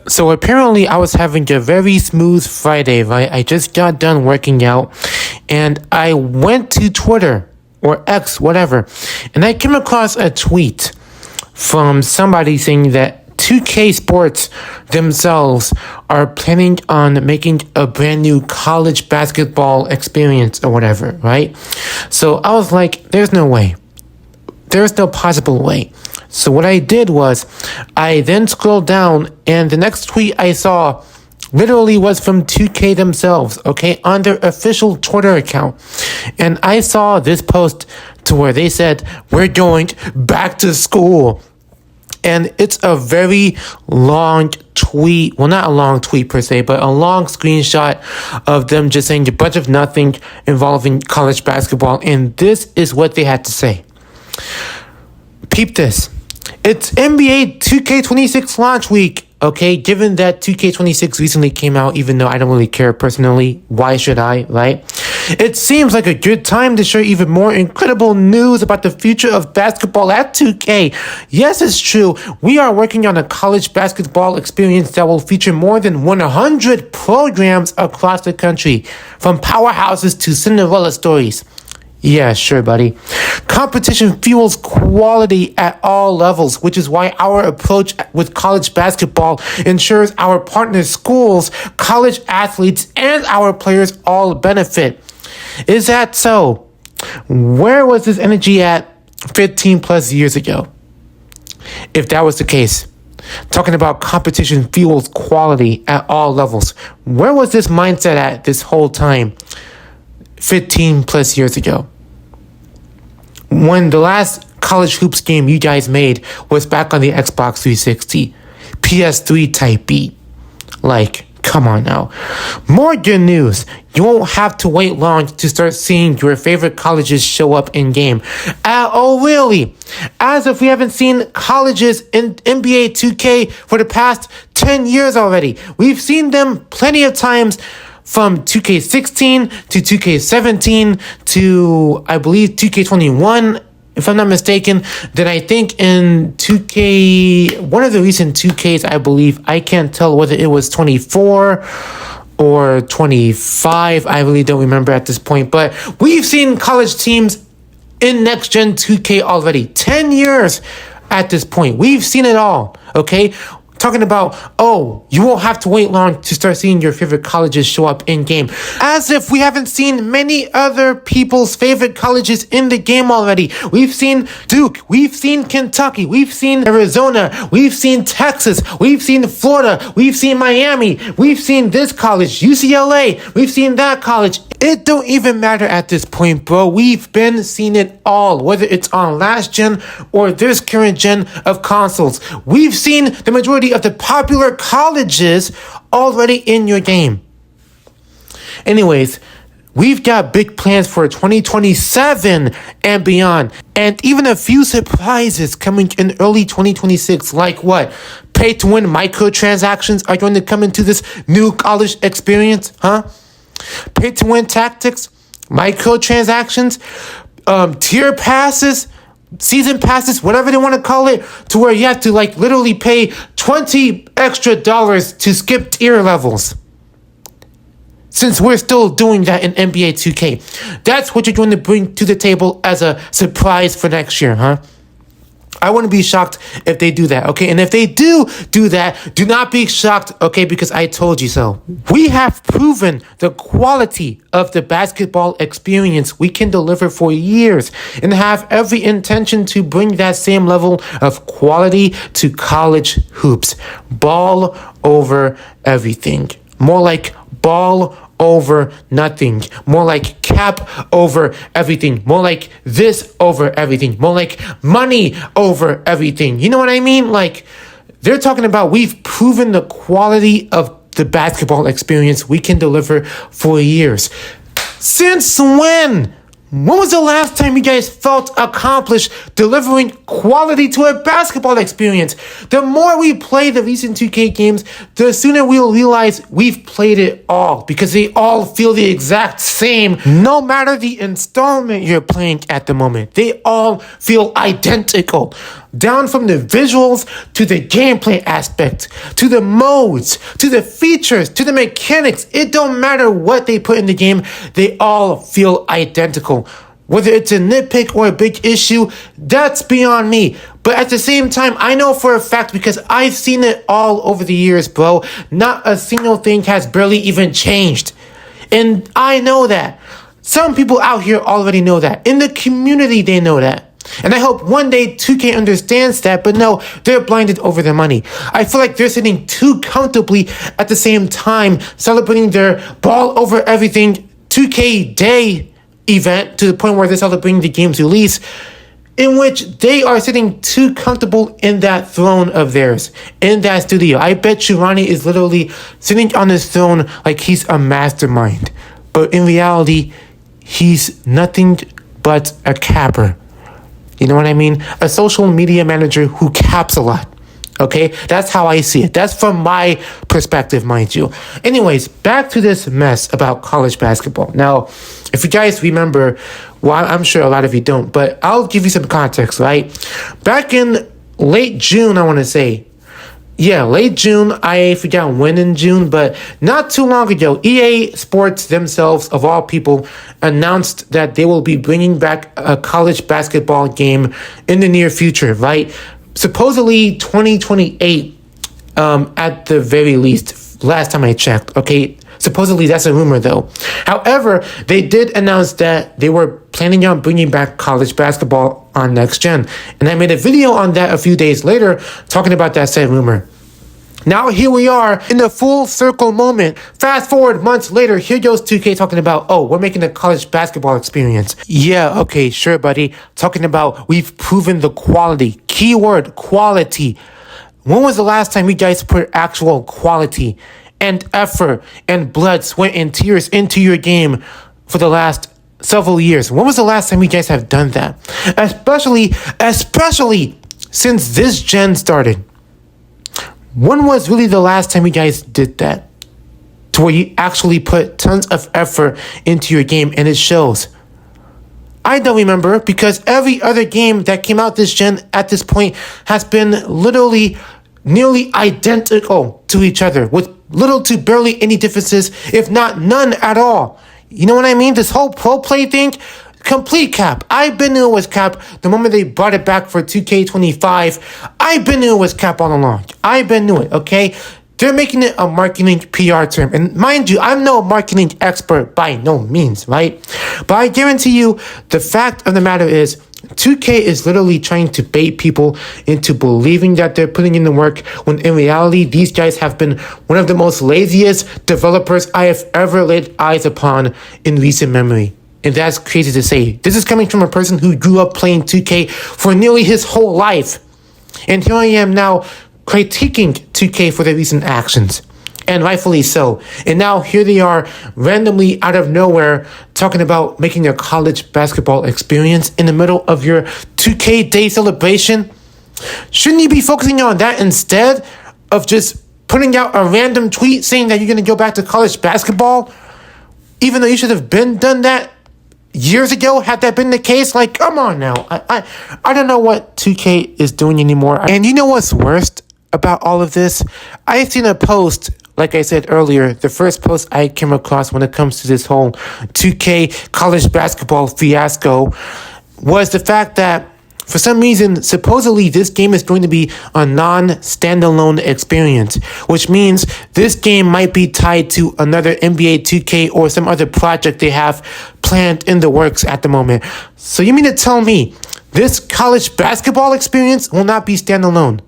So apparently I was having a very smooth Friday, right? I just got done working out and I went to Twitter or X, whatever, and I came across a tweet from somebody saying that 2K Sports themselves are planning on making a brand new college basketball experience or whatever, right? So I was like, there's no way. There's no possible way. So what I did was I then scrolled down and the next tweet I saw literally was from 2K themselves, okay, on their official Twitter account. And I saw this post to where they said, we're going back to school. And it's a very long tweet. Well, not a long tweet per se, but a long screenshot of them just saying a bunch of nothing involving college basketball. And this is what they had to say. Peep this. It's NBA 2K26 launch week, okay? Given that 2K26 recently came out, even though I don't really care personally, why should I, right? It seems like a good time to share even more incredible news about the future of basketball at 2K. Yes, it's true. We are working on a college basketball experience that will feature more than 100 programs across the country, from powerhouses to Cinderella stories. Yeah, sure, buddy. Competition fuels quality at all levels, which is why our approach with college basketball ensures our partner schools, college athletes, and our players all benefit. Is that so? Where was this energy at 15 plus years ago? If that was the case, talking about competition fuels quality at all levels, where was this mindset at this whole time 15 plus years ago? When the last college hoops game you guys made was back on the Xbox 360, PS3 type beat. Like, come on now. More good news. You won't have to wait long to start seeing your favorite colleges show up in game. Oh, really? As if we haven't seen colleges in NBA 2K for the past 10 years already. We've seen them plenty of times. From 2K16 to 2K17 to, I believe, 2K21, if I'm not mistaken. Then I think in 2K, one of the recent 2Ks, I believe, I can't tell whether it was 24 or 25. I really don't remember at this point. But we've seen college teams in Next Gen 2K already. 10 years at this point. We've seen it all, okay? Talking about, oh, you won't have to wait long to start seeing your favorite colleges show up in game. As if we haven't seen many other people's favorite colleges in the game already. We've seen Duke, we've seen Kentucky, we've seen Arizona, we've seen Texas, we've seen Florida, we've seen Miami, we've seen this college, UCLA, we've seen that college. It don't even matter at this point, bro. We've been seeing it all, whether it's on last gen or this current gen of consoles. We've seen the majority of the popular colleges already in your game. Anyways, we've got big plans for 2027 and beyond, and even a few surprises coming in early 2026, like what? Pay-to-win microtransactions are going to come into this new college experience, huh? Pay-to-win tactics, microtransactions, tier passes, season passes, whatever they want to call it, to where you have to like literally pay $20 extra to skip tier levels. Since we're still doing that in NBA 2K. That's what you're going to bring to the table as a surprise for next year, huh? I wouldn't be shocked if they do that, okay? And if they do that, do not be shocked, okay? Because I told you so. We have proven the quality of the basketball experience we can deliver for years and have every intention to bring that same level of quality to college hoops. Ball over everything. More like ball over nothing. More like cap over everything. More like this over everything. More like money over everything. You know what I mean? Like, they're talking about we've proven the quality of the basketball experience we can deliver for years. Since when? When was the last time you guys felt accomplished delivering quality to a basketball experience? The more we play the recent 2K games, the sooner we'll realize we've played it all, because they all feel the exact same, no matter the installment you're playing at the moment. They all feel identical. down from the visuals to the gameplay aspect, to the modes, to the features, to the mechanics. It don't matter what they put in the game, they all feel identical. Whether it's a nitpick or a big issue, that's beyond me. But at the same time, I know for a fact because I've seen it all over the years, bro. Not a single thing has barely even changed. And I know that. Some people out here already know that. In the community, they know that. And I hope one day 2K understands that, but no, they're blinded over their money. I feel like they're sitting too comfortably at the same time, celebrating their ball over everything 2K Day event to the point where they're celebrating the game's release, in which they are sitting too comfortable in that throne of theirs, in that studio. I bet you Ronnie is literally sitting on his throne like he's a mastermind. But in reality, he's nothing but a capper. You know what I mean? A social media manager who caps a lot. Okay? That's how I see it. That's from my perspective, mind you. Anyways, back to this mess about college basketball. Now, if you guys remember, well, I'm sure a lot of you don't, but I'll give you some context, right? Back in late June, I want to say. Yeah, late June. I forgot when in June, but not too long ago, EA Sports themselves, of all people, announced that they will be bringing back a college basketball game in the near future, right? Supposedly 2028 at the very least, last time I checked, okay? Supposedly that's a rumor though. However, they did announce that they were planning on bringing back college basketball on next gen. And I made a video on that a few days later talking about that said rumor. Now here we are in the full circle moment. Fast forward months later, here goes 2K talking about, oh, we're making a college basketball experience. Yeah, okay, sure, buddy. Talking about we've proven the quality. Keyword, quality. When was the last time you guys put actual quality and effort and blood, sweat, and tears into your game for the last several years? When was the last time you guys have done that? Especially since this gen started. When was really the last time you guys did that? To where you actually put tons of effort into your game and it shows. I don't remember because every other game that came out this gen at this point has been literally nearly identical to each other with little to barely any differences, if not none at all. You know what I mean? This whole pro play thing, complete cap. I've been knew it was cap the moment they brought it back for 2K25. I've been knew it was cap all along. I've been knew it, okay? They're making it a marketing PR term. And mind you, I'm no marketing expert by no means, right? But I guarantee you, the fact of the matter is, 2K is literally trying to bait people into believing that they're putting in the work when in reality, these guys have been one of the most laziest developers I have ever laid eyes upon in recent memory. And that's crazy to say. This is coming from a person who grew up playing 2K for nearly his whole life. And here I am now critiquing 2K for their recent actions. And rightfully so. And now here they are randomly out of nowhere talking about making a college basketball experience in the middle of your 2K Day celebration. Shouldn't you be focusing on that instead of just putting out a random tweet saying that you're going to go back to college basketball? Even though you should have been done that years ago, had that been the case. Like, come on now. I don't know what 2K is doing anymore. And you know what's worst about all of this? I've seen a post, like I said earlier, the first post I came across when it comes to this whole 2K college basketball fiasco was the fact that for some reason, supposedly this game is going to be a non-standalone experience, which means this game might be tied to another NBA 2K or some other project they have planned in the works at the moment. So you mean to tell me this college basketball experience will not be standalone?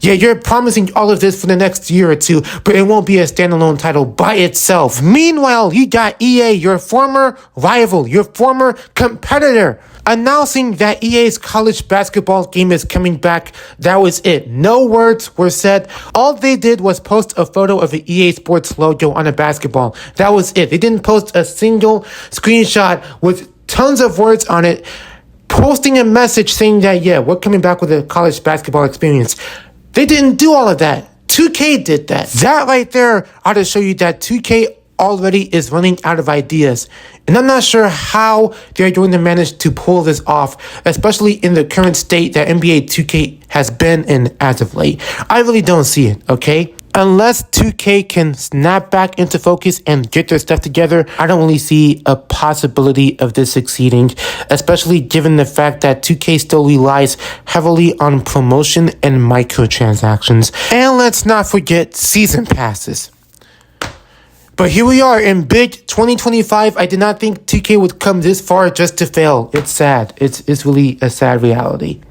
Yeah, you're promising all of this for the next year or two, but it won't be a standalone title by itself. Meanwhile, you got EA, your former rival, your former competitor, announcing that EA's college basketball game is coming back. That was it. No words were said. All they did was post a photo of the EA Sports logo on a basketball. That was it. They didn't post a single screenshot with tons of words on it, posting a message saying that, yeah, we're coming back with a college basketball experience. They didn't do all of that. 2K did that. That right there ought to show you that 2K already is running out of ideas. And I'm not sure how they're going to manage to pull this off, especially in the current state that NBA 2K has been in as of late. I really don't see it, okay? Unless 2K can snap back into focus and get their stuff together, I don't really see a possibility of this succeeding, especially given the fact that 2K still relies heavily on promotion and microtransactions. And let's not forget season passes. But here we are in big 2025. I did not think 2K would come this far just to fail. It's sad. It's really a sad reality.